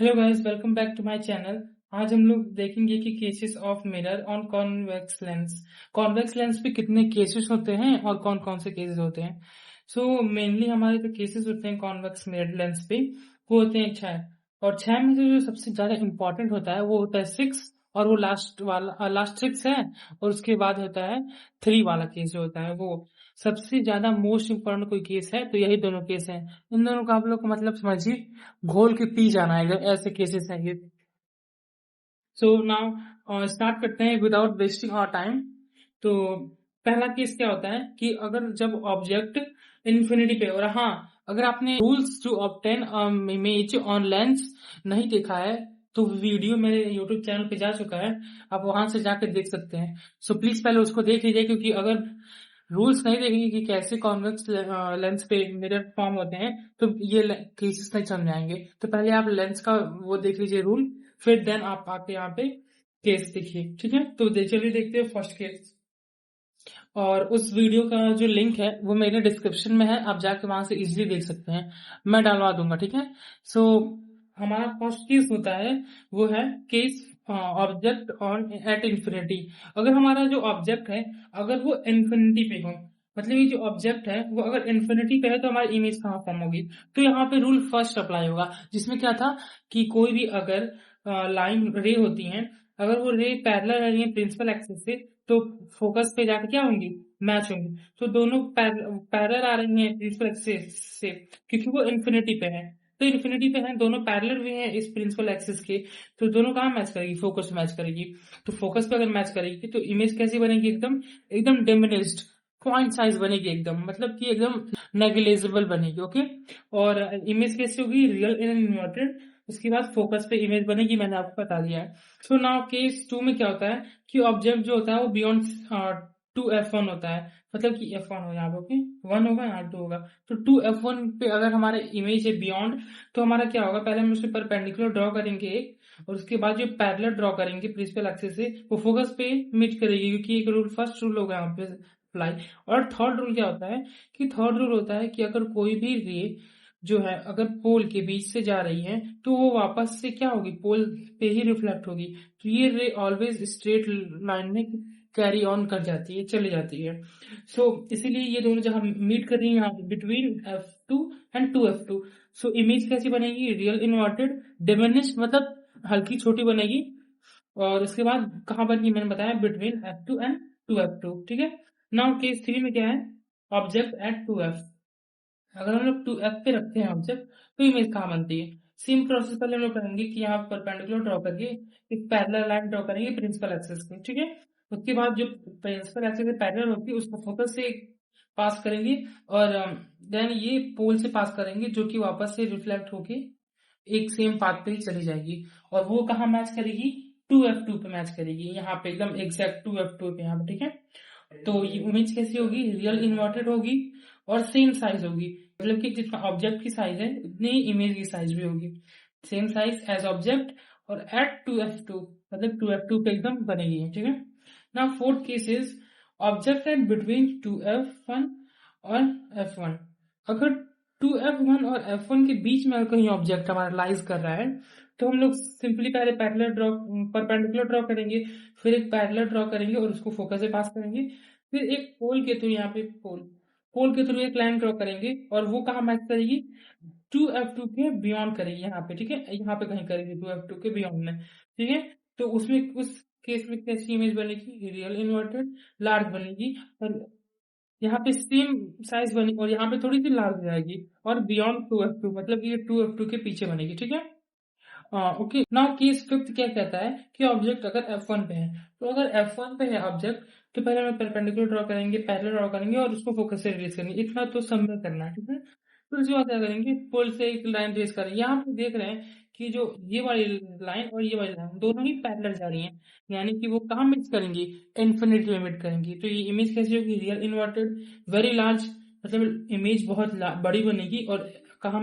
Hello guys, welcome back to my channel. आज हम लोग देखेंगे कि cases of mirror on convex lens. Convex lens पे कितने केसेस होते हैं और कौन कौन से केसेस होते हैं। सो मेनली हमारे जो केसेस होते हैं कॉन्वेक्स मिरर लेंस पे वो होते हैं 6। और 6 में से जो सबसे ज्यादा इंपॉर्टेंट होता है वो होता है 6। और वो लास्ट 6 है। और उसके बाद होता है 3 वाला केस जो होता है वो सबसे ज्यादा मोस्ट इम्पोर्टेंट कोई केस है तो यही दोनों केस हैं। इन दोनों का आप लोग को मतलब समझिए, घोल के पी जाना है अगर ऐसे केसेस हैं ये। सो नाउ स्टार्ट करते हैं विदाउट वेस्टिंग आवर टाइम। तो पहला केस क्या होता है कि अगर जब ऑब्जेक्ट इन्फिनिटी पे, और हाँ, अगर आपने rules to obtain image on lens नहीं देखा है तो वीडियो मेरे यूट्यूब चैनल पे जा चुका है, आप वहां से जाकर देख सकते हैं। सो प्लीज पहले उसको देख लीजिए, क्योंकि अगर रूल्स नहीं देखेंगे कि कैसे कॉन्वेक्स लेंस पे मिरर फॉर्म होते हैं तो ये केसेस नहीं समझ आएंगे। तो पहले आप लेंस का वो देख लीजिए रूल, फिर देन आप आके यहाँ पे केस देखिए, ठीक है। तो चलिए देखते हैं फर्स्ट केस। और उस वीडियो का जो लिंक है वो मेरे डिस्क्रिप्शन में है, आप जाके वहां से इजीली देख सकते हैं, मैं डालवा दूंगा, ठीक है। सो हमारा फर्स्ट केस होता है वो है case object on at infinity. अगर हमारा जो ऑब्जेक्ट है अगर वो इन्फिनिटी पे हो, मतलब ये जो ऑब्जेक्ट है वो अगर इन्फिनिटी पे है तो हमारी इमेज कहाँ फॉर्म होगी। तो यहाँ पे रूल फर्स्ट अप्लाई होगा, जिसमें क्या था कि कोई भी अगर लाइन रे होती है, अगर वो रे पैरेलल आ रही है प्रिंसिपल एक्सिस से तो फोकस पे जाके क्या होंगी, मैच होंगी। तो दोनों पैरेलल आ रही हैं प्रिंसिपल एक्सिस से, क्योंकि वो इन्फिनिटी पे है। तो इन्फिनिटी पे है, दोनों पैरेलल भी हैं इस प्रिंसिपल एक्सिस के, तो दोनों कहाँ मैच करेगी, फोकस मैच करेगी। तो फोकस पे अगर मैच करेगी तो इमेज कैसी बनेगी, एकदम एकदम डिमिनिश्ड पॉइंट साइज बनेगी, एकदम मतलब कि एकदम नेग्लिजिबल बनेगी, ओके। और इमेज कैसी होगी, रियल इन इन्वर्टेड। उसके बाद फोकस पे इमेज बनेगी, मैंने आपको बता दिया है। सो नाउ केस 2 में क्या होता है कि ऑब्जेक्ट जो होता है वो बियॉन्ड 2f1 होता है, मतलब कि f1 हो यहाँ पे, ओके, 1 होगा यहाँ 2 होगा। तो 2f1 पे अगर हमारा इमेज है बियॉन्ड, तो हमारा क्या होगा, पहले हम उसके परपेंडिकुलर ड्रॉ करेंगे एक, और उसके बाद जो पैरेलल ड्रॉ करेंगे प्रिंसिपल एक्सिस से वो फोकस पे मीट करेगी, क्योंकि एक रूल फर्स्ट रूल होगा यहाँ पे अप्लाई। और थर्ड रूल क्या होता है कि थर्ड रूल होता है कि अगर कोई भी रे जो है अगर पोल के बीच से जा रही है तो वो वापस से क्या होगी, पोल पे ही रिफ्लेक्ट होगी। तो ये रे ऑलवेज स्ट्रेट लाइन में कैरी ऑन कर जाती है, चली जाती है। सो इसीलिए ये दोनों जहां मीट कर रही है यहाँ पे between f2 and 2f2। So image कैसी बनेगी, रियल इन्वर्टेड डिमिनिश्ड, मतलब हल्की छोटी बनेगी। और उसके बाद कहाँ बनेगी, मैंने बताया बिटवीन f2 एंड 2f2, ठीक है। नाउ केस 3 में क्या है, ऑब्जेक्ट एट 2f। अगर हम लोग 2f पे रखते हैं ऑब्जेक्ट तो इमेज कहाँ बनती है। सेम प्रोसेस पहले हम लोग करेंगे कि यहाँ परपेंडिकुलर ड्रॉ करके एक पैरेलल लाइन ड्रॉ करेंगे प्रिंसिपल एक्सिस पे, ठीक है। उसके बाद जो प्रिंसिपल एक्सिस से पैरेलल होती है उसको फोकस से पास करेंगे, और देन ये पोल से पास करेंगे जो कि वापस से रिफ्लेक्ट होके एक सेम पाथ पे ही चली जाएगी। और वो कहाँ मैच करेगी, 2f2 पे मैच करेगी, यहाँ पे एकदम एग्जैक्ट 2f2 पे यहाँ पे, ठीक है। तो ये इमेज कैसी होगी, रियल इन्वर्टेड होगी और सेम साइज होगी, मतलब कि जितना ऑब्जेक्ट की साइज है उतनी इमेज की साइज भी होगी, सेम साइज एज ऑब्जेक्ट। और एट 2f2 मतलब 2f2 पे एकदम बनेगी, ठीक है। ना fourth case is object at between 2f1 और f1। अगर 2f1 और f1 के बीच में अगर कहीं ऑब्जेक्ट हमारा लाइज कर रहा है तो हम लोग सिंपली पहले पैरेलल ड्रॉ परपेंडिकुलर ड्रॉ करेंगे, फिर एक पैरेलल ड्रॉ करेंगे और उसको फोकस से पास करेंगे, फिर एक पोल के थ्रू यहाँ पे पोल के थ्रू एक लाइन ड्रॉ करेंगे और वो कहाँ मैच करेगी, 2f2 के बियॉन्ड करेगी यहाँ पे, ठीक है, यहाँ पे कहीं करेगी 2f2 के बियॉन्ड में, ठीक है। तो उसमें उस केस में कैसी इमेज बनेगी, रियल इन्वर्टेड लार्ज बनेगी, और यहाँ पे सेम साइज बनी और यहाँ पे थोड़ी सी लार्ज जाएगी, और बियॉन्ड 2f2 मतलब ये 2f2 के पीछे बनेगी, ठीक है। ओके, नाउ केस फिफ्थ क्या कहता है कि ऑब्जेक्ट अगर f1 पे है, तो अगर f1 पे है ऑब्जेक्ट तो पहले हमें परपेंडिकुलर ड्रॉ करेंगे, पैरेलल ड्रॉ करेंगे और उसको फोकस से रिलीज करेंगे, इतना तो समझ करना है, ठीक है। फिर उसके बाद क्या करेंगे, पुल से एक लाइन ट्रेस करेंगे। यहाँ पे देख रहे हैं कि जो ये वाली लाइन और ये वाली लाइन दोनों ही पैरेलल जा रही हैं, यानी कि वो कहाँ मिक्स करेंगी, इन्फिनिटी में मिट करेंगी। तो ये इमेज कैसी होगी, रियल इन्वर्टेड वेरी लार्ज, मतलब इमेज बहुत बड़ी बनेगी, और कहाँ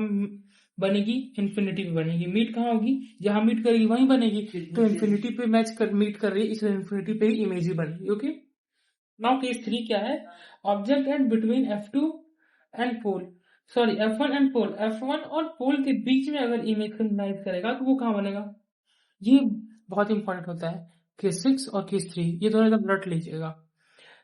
बनेगी, इन्फिनिटी पे बनेगी। मीट कहाँ होगी, जहां मीट करेगी वहीं बनेगी, तो इन्फिनिटी पे मीट कर रही है, इसलिए इन्फिनिटी पे ही इमेज ही बनेगी, ओके। नाउ केस 3 क्या है, object at between f2 and pole. Sorry F1 and pole, F1 और पोल के बीच में अगर इमेज सिंक्रोनाइज करेगा तो वो कहाँ बनेगा? ये बहुत इंपॉर्टेंट होता है। केस 6 और केस 3 ये दोनों एकदम रट लीजिएगा।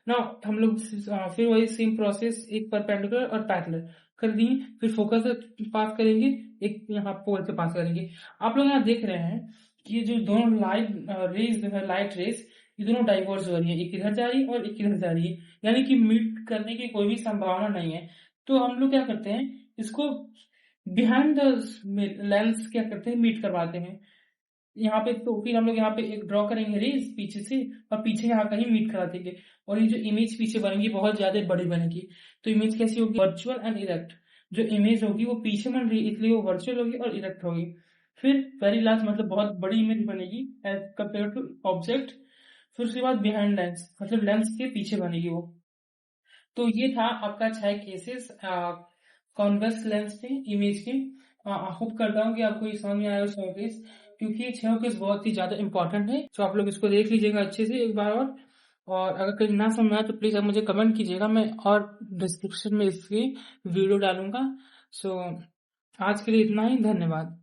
ना हम लोग फिर वही सेम प्रोसेस, एक परपेंडिकुलर और पैरेलल कर दिए, फिर फोकस से पास करेंगे, एक यहाँ पोल से पास करेंगे। आप लोग यहाँ देख रहे हैं कि ये जो दोनों लाइट रेज जो है, लाइट रेज, ये दोनों डाइवर्स हो रही है, एक इधर जा रही है और एक इधर जा रही है, यानी कि मीट करने की कोई भी संभावना नहीं है। तो हम लोग क्या करते हैं, इसको बिहाइंड द लेंस क्या करते हैं, मीट करवाते हैं यहाँ पे। तो फिर हम लोग यहाँ पे एक ड्रॉ करेंगे रेज पीछे से, और पीछे यहाँ कहीं मीट करा देंगे, और ये जो इमेज पीछे बनेगी बहुत ज्यादा बड़ी बनेगी। तो इमेज कैसी होगी? Virtual and erect. जो इमेज होगी वो पीछे बन रही है इसलिए वो वर्चुअल होगी और इरेक्ट होगी। फिर वेरी लास्ट मतलब बहुत बड़ी इमेज बनेगी एज कम्पेयर टू ऑब्जेक्ट। फिर उसके बाद बिहाइंड लेंस मतलब लेंस के पीछे बनेगी वो। तो ये था आपका 6 केसेस कॉन्वेक्स लेंस पे इमेज के। होप करता हूँ कि आपको ये समझ में आया 6 केस, क्योंकि ये 6 केस बहुत ही ज्यादा इंपॉर्टेंट है। तो आप लोग इसको देख लीजिएगा अच्छे से एक बार और अगर कहीं ना समझ में आए तो प्लीज आप मुझे कमेंट कीजिएगा, मैं और डिस्क्रिप्शन में इसकी वीडियो डालूंगा। सो आज के लिए इतना ही, धन्यवाद।